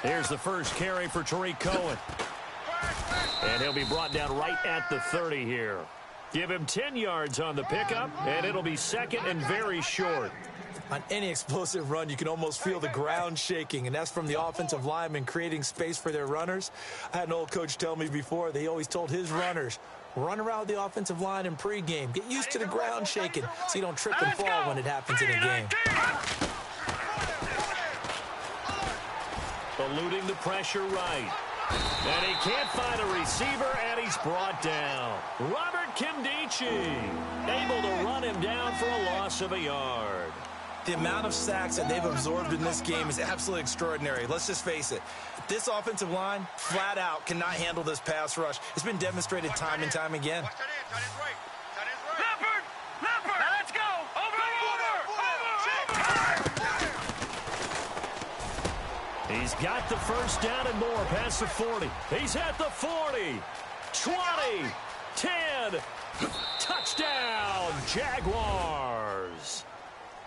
Here's the first carry for Tariq Cohen. And he'll be brought down right at the 30 here. Give him 10 yards on the pickup, and it'll be 2nd and very short. On any explosive run, you can almost feel the ground shaking, and that's from the offensive linemen creating space for their runners. I had an old coach tell me before, they always told his runners, run around the offensive line in pregame. Get used to the ground shaking so you don't trip and fall when it happens in a game. Eluding the pressure right. And he can't find a receiver, and he's brought down. Robert Kimdichie able to run him down for a loss of a yard. The amount of sacks that they've absorbed in this game is absolutely extraordinary. Let's just face it. This offensive line, flat out, cannot handle this pass rush. It's been demonstrated time and time again. Leopard! Leopard! Now let's go! Over! He's got the first down and more past the 40. He's at the 40. 20. 10. Touchdown, Jaguars.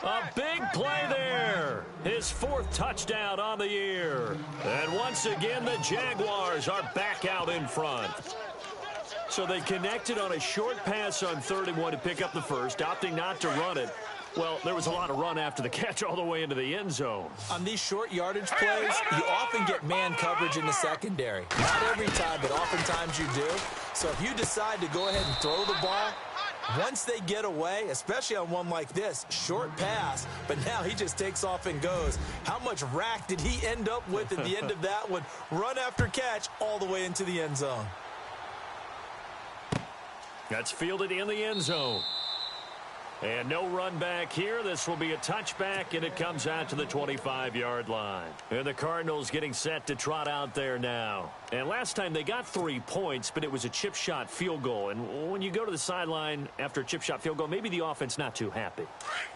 A big play there. His 4th touchdown on the year. And once again, the Jaguars are back out in front. So they connected on a short pass on 3rd and 1 to pick up the first, opting not to run it. Well, there was a lot of run after the catch all the way into the end zone. On these short yardage plays, you often get man coverage in the secondary. Not every time, but oftentimes you do. So if you decide to go ahead and throw the ball, once they get away, especially on one like this, short pass, but now he just takes off and goes. How much rack did he end up with at the end of that one? Run after catch all the way into the end zone. That's fielded in the end zone. And no run back here. This will be a touchback, and it comes out to the 25-yard line. And the Cardinals getting set to trot out there now. And last time they got 3 points, but it was a chip shot field goal. And when you go to the sideline after a chip shot field goal, maybe the offense not too happy.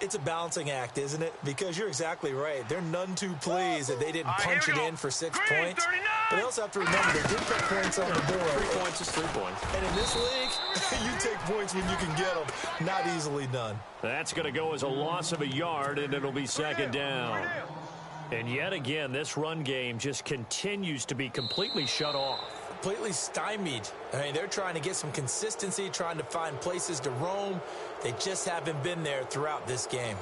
It's a balancing act, isn't it? Because you're exactly right. They're none too pleased that they didn't punch it in for 6 points. But they also have to remember they did put points on the board. 3 points is 3 points. And in this league, you take points when you can get them. Not easily done. That's going to go as a loss of a yard, and it'll be 2nd down. And yet again, this run game just continues to be completely shut off. Completely stymied. I mean, they're trying to get some consistency, trying to find places to roam. They just haven't been there throughout this game.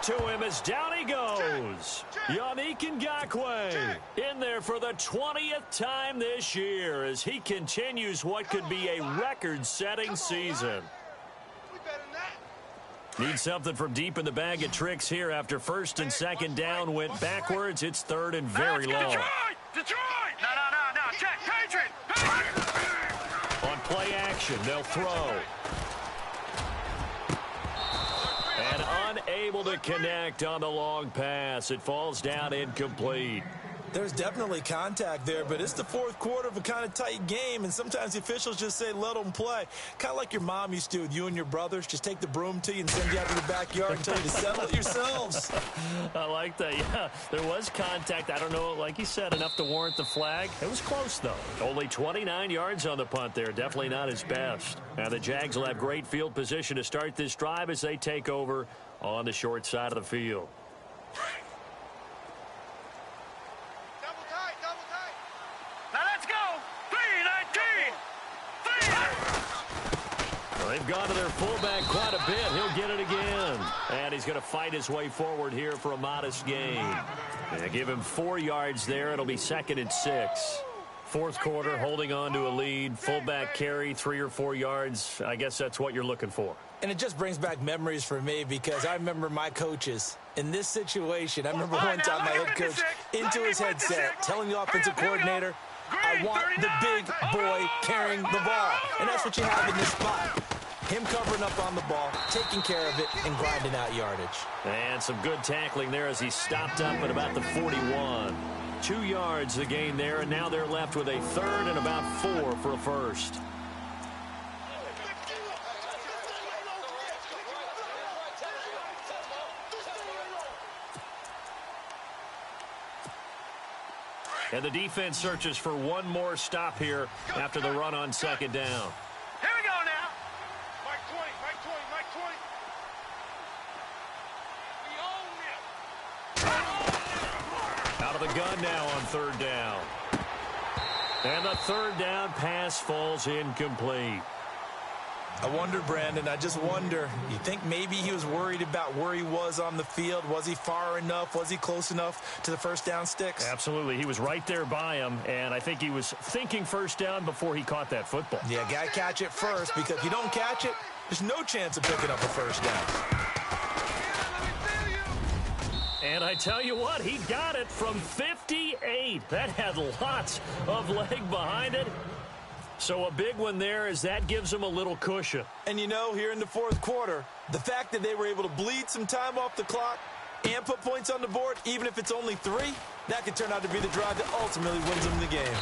to him as down he goes. Yannick Ngakoue in there for the 20th time this year as he continues what could be a record-setting season. Need something from deep in the bag of tricks here after first and second down went backwards. It's third and very long. Detroit! No, check, Patriot! On play action, they'll throw. And unable to connect on the long pass. It falls down incomplete. There's definitely contact there, but it's the fourth quarter of a kind of tight game, and sometimes the officials just say, let them play. Kind of like your mom used to with you and your brothers. Just take the broom to you and send you out to the backyard and tell you to settle it yourselves. I like that. Yeah, there was contact. I don't know, like you said, enough to warrant the flag. It was close, though. Only 29 yards on the punt there. Definitely not his best. Now the Jags will have great field position to start this drive as they take over on the short side of the field. Now let's go! 3-19! They've gone to their fullback quite a bit. He'll get it again. And he's going to fight his way forward here for a modest gain. They give him 4 yards there. It'll be 2nd and 6. Fourth quarter, holding on to a lead. Fullback carry, 3 or 4 yards. I guess that's what you're looking for. And it just brings back memories for me because I remember my coaches in this situation. I remember one time my head coach into his headset telling the offensive coordinator, I want the big boy carrying the ball. And that's what you have in this spot. Him covering up on the ball, taking care of it, and grinding out yardage. And some good tackling there as he stopped up at about the 41. 2 yards the gain there, and now they're left with a third and about 4 for a first. And the defense searches for one more stop here after the run on second down. Here we go now. Mike 20, Mike 20, Mike 20. Out of the gun now on third down. And the third down pass falls incomplete. I wonder, Brandon, I just wonder, you think maybe he was worried about where he was on the field? Was he far enough? Was he close enough to the first down sticks? Absolutely. He was right there by him, and I think he was thinking first down before he caught that football. Yeah, got to catch it first, because if you don't catch it, there's no chance of picking up a first down. And I tell you what, he got it from 58. That had lots of leg behind it. So a big one there as that gives them a little cushion. And you know, here in the fourth quarter, the fact that they were able to bleed some time off the clock and put points on the board, even if it's only 3, that could turn out to be the drive that ultimately wins them the game.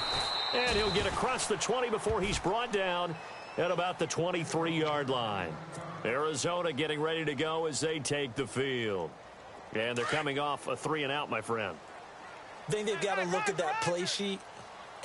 And he'll get across the 20 before he's brought down at about the 23-yard line. Arizona getting ready to go as they take the field. And they're coming off a 3-and-out, my friend. I think they've got to look at that play sheet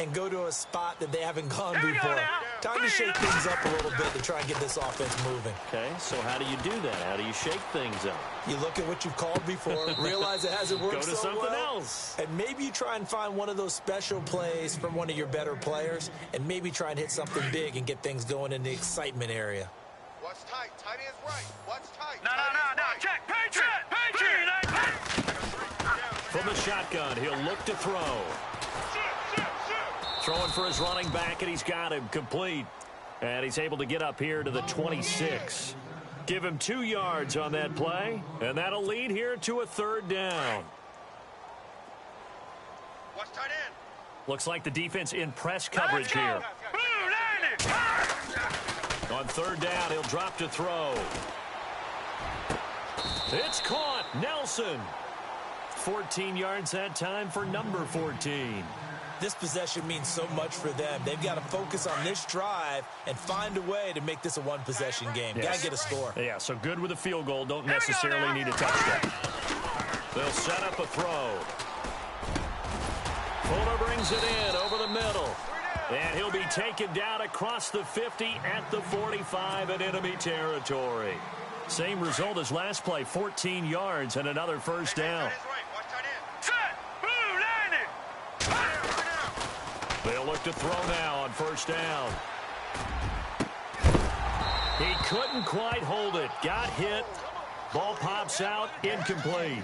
and go to a spot that they haven't gone before. Time to shake things up a little bit to try and get this offense moving. Okay, so how do you do that? How do you shake things up? You look at what you've called before, realize it hasn't worked so well. Go to something else. And maybe you try and find one of those special plays from one of your better players, and maybe try and hit something big and get things going in the excitement area. What's tight? Tight is right. What's tight? No. Check. Patriot. From the shotgun, he'll look to throw. Throwing for his running back, and he's got him complete. And he's able to get up here to the 26. Give him 2 yards on that play, and that'll lead here to a third down. What's tight end? Looks like the defense in press coverage here. On third down, he'll drop to throw. It's caught. Nelson. 14 yards that time for number 14. This possession means so much for them. They've got to focus on this drive and find a way to make this a one-possession game. Yes. Got to get a score. Yeah, so good with a field goal. Don't necessarily need a touchdown. They'll set up a throw. Fuller brings it in over the middle. And he'll be taken down across the 50 at the 45 in enemy territory. Same result as last play, 14 yards and another first down. They'll look to throw now on first down. He couldn't quite hold it. Got hit Ball pops out, incomplete.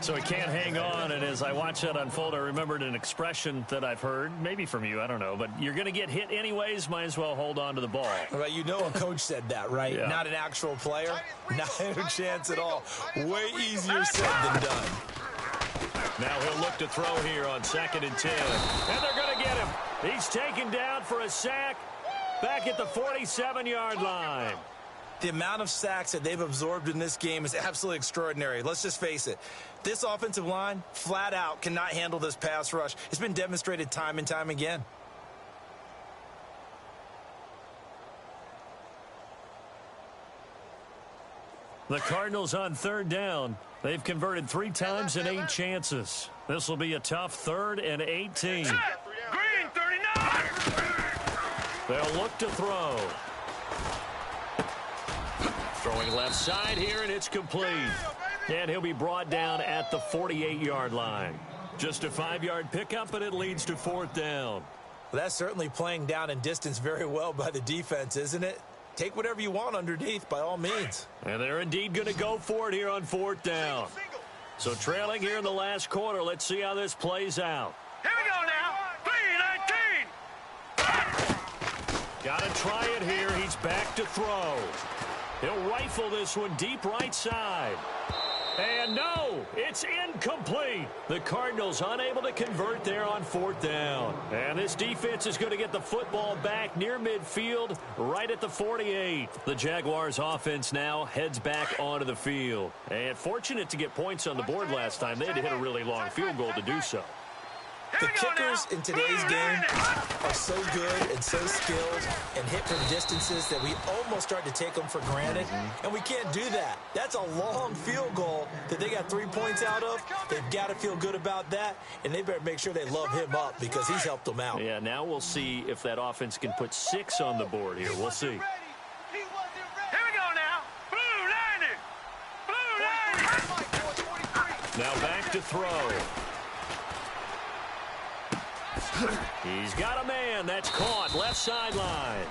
So he can't hang on, and as I watch that unfold, I remembered an expression that I've heard, maybe from you, I don't know, but you're going to get hit anyways, might as well hold on to the ball. Well, you know a coach said that, right? Yeah. Not an actual player. Not a chance at all. Way easier said than done. Now he'll look to throw here on 2nd and 10. And they're going to get him. He's taken down for a sack back at the 47-yard line. The amount of sacks that they've absorbed in this game is absolutely extraordinary. Let's just face it. This offensive line, flat out, cannot handle this pass rush. It's been demonstrated time and time again. The Cardinals on 3rd down. They've converted 3 times in 8 chances. This will be a tough 3rd and 18. Green 39. They'll look to throw. Throwing left side here, and it's complete. And he'll be brought down at the 48-yard line. Just a 5-yard pickup, but it leads to 4th down. Well, that's certainly playing down and distance very well by the defense, isn't it? Take whatever you want underneath, by all means. And they're indeed going to go for it here on 4th down. So trailing here in the last quarter, let's see how this plays out. Here we go now. 3-19. Got to try it here. He's back to throw. He'll rifle this one deep right side. And no, it's incomplete. The Cardinals unable to convert there on 4th down. And this defense is going to get the football back near midfield, right at the 48. The Jaguars offense now heads back onto the field. And fortunate to get points on the board last time. They had to hit a really long field goal to do so. The kickers in today's game are so good and so skilled and hit from distances that we almost start to take them for granted, and we can't do that. That's a long field goal that they got 3 points out of. They've got to feel good about that, and they better make sure they love him up because he's helped them out. Yeah, now we'll see if that offense can put 6 on the board here. We'll see. Here we go now. Blue 90. Now back to throw. He's got a man. That's caught. Left sideline.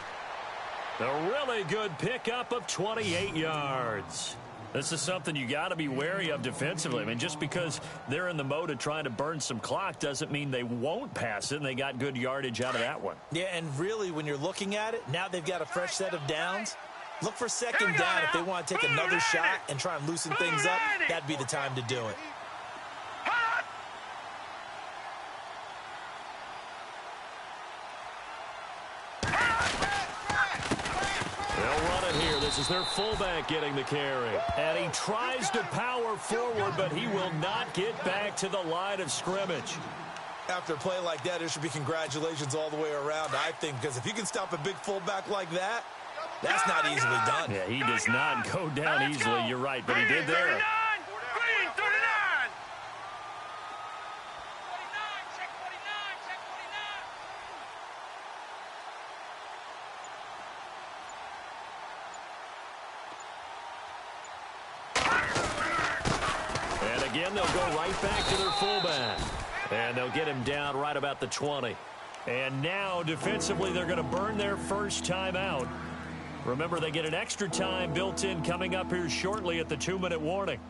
A really good pickup of 28 yards. This is something you got to be wary of defensively. I mean, just because they're in the mode of trying to burn some clock doesn't mean they won't pass it, and they got good yardage out of that one. Yeah, and really, when you're looking at it, now they've got a fresh set of downs. Look for 2nd down if they want to take another shot and try and loosen things up. That'd be the time to do it. This is their fullback getting the carry. And he tries to power forward, but he will not get back to the line of scrimmage. After a play like that, there should be congratulations all the way around, I think, because if you can stop a big fullback like that, that's not easily done. Yeah, he does not go down easily. You're right, but he did there. Again, they'll go right back to their fullback. And they'll get him down right about the 20. And now, defensively, they're going to burn their first time out. Remember, they get an extra time built in coming up here shortly at the 2-minute warning.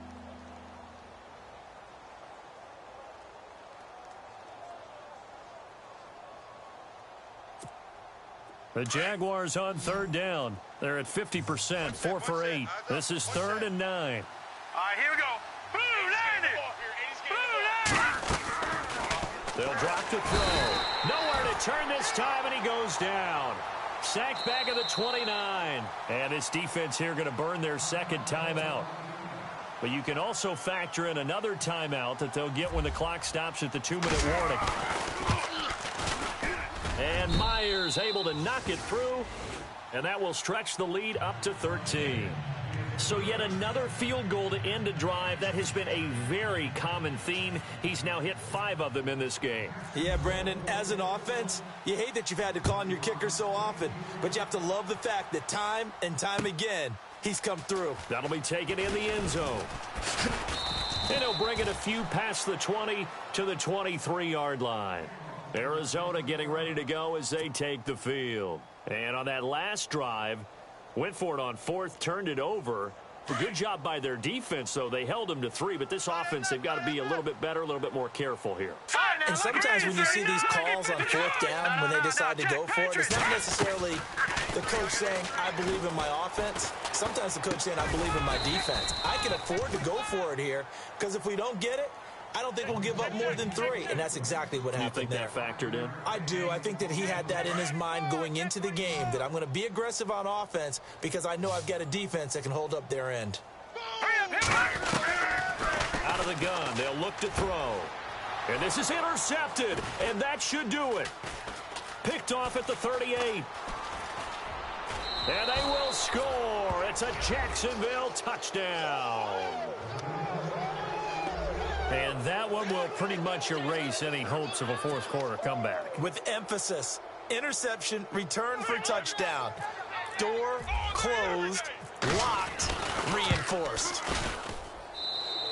The Jaguars on 3rd down. They're at 50%, 4 for 8. This is 3rd and 9. All right, here we go. They'll drop to throw. Nowhere to turn this time, and he goes down. Sacked back at the 29. And this defense here going to burn their 2nd timeout. But you can also factor in another timeout that they'll get when the clock stops at the 2-minute warning. And Myers able to knock it through. And that will stretch the lead up to 13. So yet another field goal to end a drive. That has been a very common theme. He's now hit 5 of them in this game. Yeah, Brandon, as an offense, you hate that you've had to call on your kicker so often, but you have to love the fact that time and time again, he's come through. That'll be taken in the end zone. And he'll bring it a few past the 20 to the 23-yard line. Arizona getting ready to go as they take the field. And on that last drive, went for it on 4th, turned it over. Good job by their defense, though. They held them to 3, but this offense, they've got to be a little bit better, a little bit more careful here. And sometimes when you see these calls on 4th down, when they decide to go for it, it's not necessarily the coach saying, I believe in my offense. Sometimes the coach saying, I believe in my defense. I can afford to go for it here, because if we don't get it, I don't think we'll give up more than 3, and that's exactly what happened there. You think that factored in? I do. I think that he had that in his mind going into the game, that I'm going to be aggressive on offense because I know I've got a defense that can hold up their end. Out of the gun, they'll look to throw. And this is intercepted, and that should do it. Picked off at the 38. And they will score. It's a Jacksonville touchdown. And that one will pretty much erase any hopes of a fourth quarter comeback. With emphasis, interception, return for touchdown. Door closed, locked, reinforced.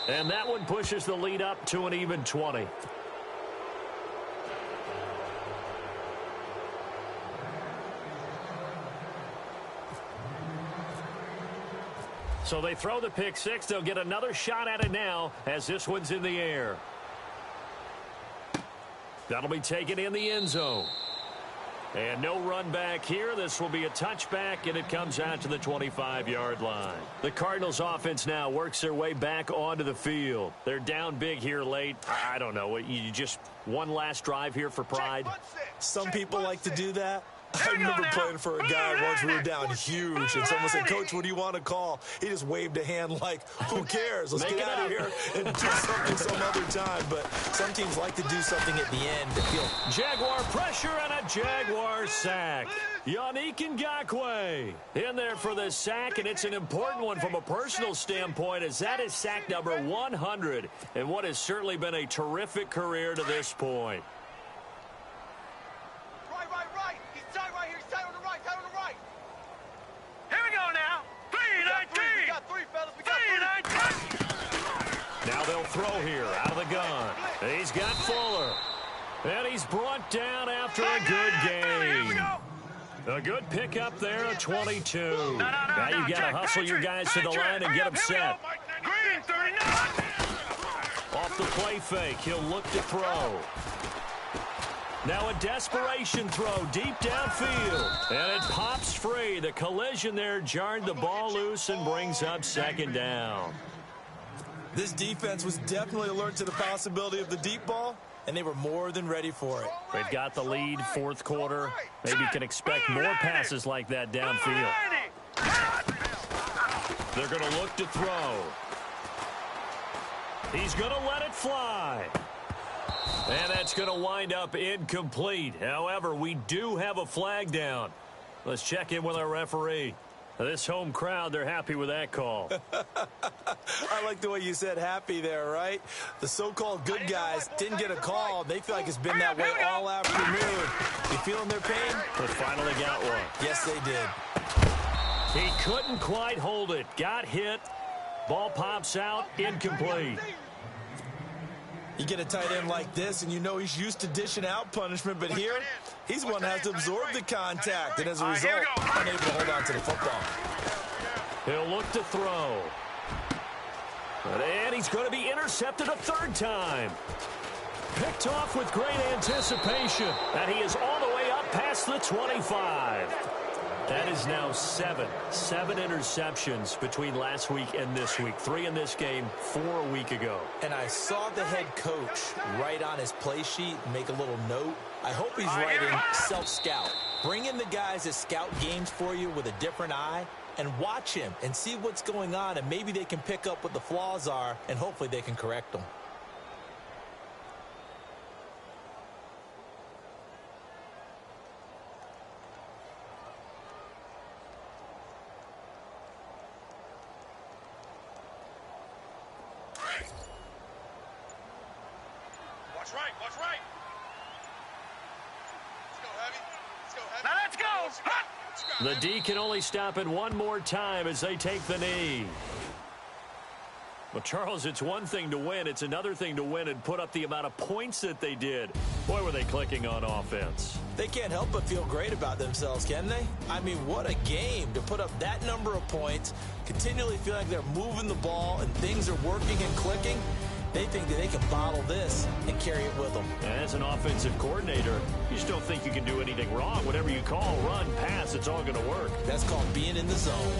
And that one pushes the lead up to an even 20. So they throw the pick 6. They'll get another shot at it now as this one's in the air. That'll be taken in the end zone. And no run back here. This will be a touchback, and it comes out to the 25-yard line. The Cardinals offense now works their way back onto the field. They're down big here late. I don't know. You just one last drive here for pride? Some people like to do that. I remember playing for a guy once. We were down huge, and someone said, Coach, what do you want to call? He just waved a hand like, who cares? Let's get out of here and do something some other time. But some teams like to do something at the end to feel. Jaguar pressure and a Jaguar sack. Yannick Ngakoue in there for the sack, and it's an important one from a personal standpoint, as that is sack number 100 and what has certainly been a terrific career to this point. Now they'll throw here out of the gun. He's got Fuller. And he's brought down after a good game. A good pickup there at 22. Now you've got to hustle your guys to the line and get them set. Off the play fake, he'll look to throw. Now a desperation throw deep downfield. And it pops free. The collision there jarred the ball loose and brings up 2nd down. This defense was definitely alert to the possibility of the deep ball, and they were more than ready for it. They've got the lead, 4th quarter. Maybe you can expect more passes like that downfield. They're going to look to throw. He's going to let it fly. And that's going to wind up incomplete. However, we do have a flag down. Let's check in with our referee. This home crowd, they're happy with that call. I like the way you said happy there, right? The so-called good guys didn't get a call. They feel like it's been that way all afternoon. You feeling their pain? They finally got one. Yes, they did. He couldn't quite hold it. Got hit. Ball pops out. Incomplete. You get a tight end like this, and you know he's used to dishing out punishment, but here, he's one that has to absorb the contact, and as a result, unable to hold on to the football. He'll look to throw. And he's going to be intercepted a 3rd time. Picked off with great anticipation, and he is all the way up past the 25. That is now 7 interceptions between last week and this week. 3 in this game, 4 a week ago. And I saw the head coach write on his play sheet, make a little note. I hope he's writing self-scout. Bring in the guys that scout games for you with a different eye and watch him and see what's going on, and maybe they can pick up what the flaws are, and hopefully they can correct them. Watch right. Let's go, Heavy. Now let's go. The D can only stop it one more time as they take the knee. Well, Charles, it's one thing to win. It's another thing to win and put up the amount of points that they did. Boy, were they clicking on offense. They can't help but feel great about themselves, can they? I mean, what a game to put up that number of points, continually feel like they're moving the ball and things are working and clicking. They think that they can bottle this and carry it with them. As an offensive coordinator, you just don't think you can do anything wrong. Whatever you call, run, pass, it's all going to work. That's called being in the zone.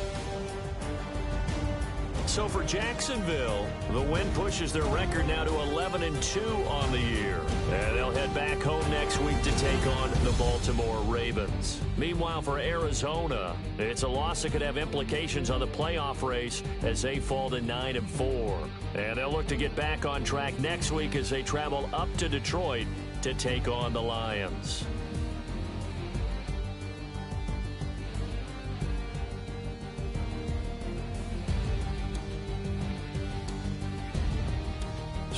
So for Jacksonville, the win pushes their record now to 11-2 on the year. And they'll head back home next week to take on the Baltimore Ravens. Meanwhile, for Arizona, it's a loss that could have implications on the playoff race as they fall to 9-4. And they'll look to get back on track next week as they travel up to Detroit to take on the Lions.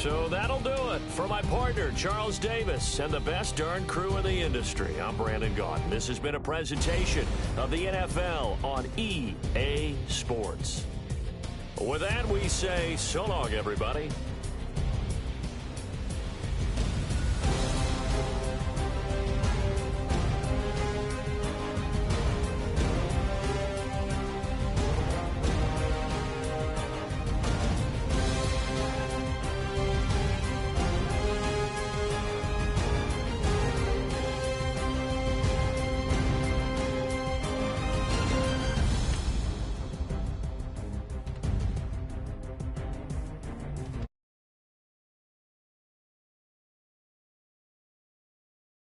So that'll do it for my partner, Charles Davis, and the best darn crew in the industry. I'm Brandon Gaudin. This has been a presentation of the NFL on EA Sports. With that, we say so long, everybody.